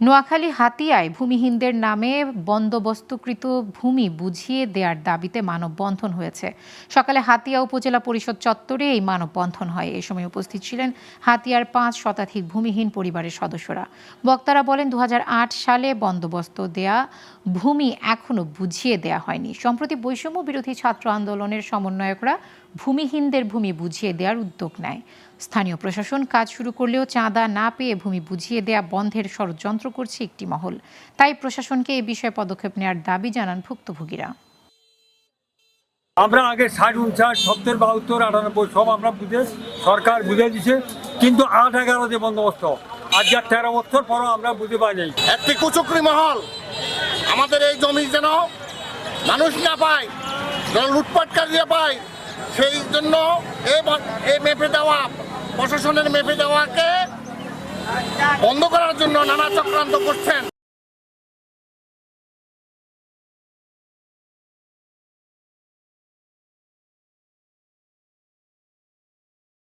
নোয়াখালী হাতিয়ায় ভূমিহীনদের নামে বন্দোবস্তকৃত ভূমি বুঝিয়ে দেওয়ার দাবিতে মানববন্ধন হয়েছে। সকালে হাতিয়া উপজেলা পরিষদ চত্বরে এই মানববন্ধন হয়। এ সময় উপস্থিত ছিলেন হাতিয়ার ৫ শতাধিক ভূমিহীন পরিবারের সদস্যরা। বক্তারা বলেন, ২০০৮ সালে বন্দোবস্ত দেয়া ভূমি এখনো বুঝিয়ে দেয়া হয়নি। সম্প্রতি বৈষম্য বিরোধী ছাত্র আন্দোলনের সমন্বয়করা ভূমিহীনদের ভূমি বুঝিয়ে দেওয়ার উদ্যোগ নেয়। স্থানীয় প্রশাসন কাজ শুরু করলেও চাঁদা না পেয়ে ভূমি বুঝিয়ে দেয়া বন্ধের ষড়যন্ত্র করছে একটি মহল। তাই প্রশাসনকে এ বিষয়ে পদক্ষেপ নেওয়ার দাবি জানান ভুক্তভোগীরা। আমরা আগে ৬০, ৫৯, ৭০, ৭২, ৯৮ সব আমরা সরকার বুঝে দিছে, কিন্তু ৮-১১ যে বন্দোবস্ত আজ ১৩ বছর পরও আমরা বুঝতে পাই নাই। একটি কুচক্রী মহল আমাদের এই জমি যেন মানুষ না পায়, যেন লুটপাটকারীরা পায়, সেই জন্য এই মেপে দেওয়া প্রশাসনের মেপে দেওয়াকে বন্ধ করার জন্য নানা চক্রান্ত করছেন।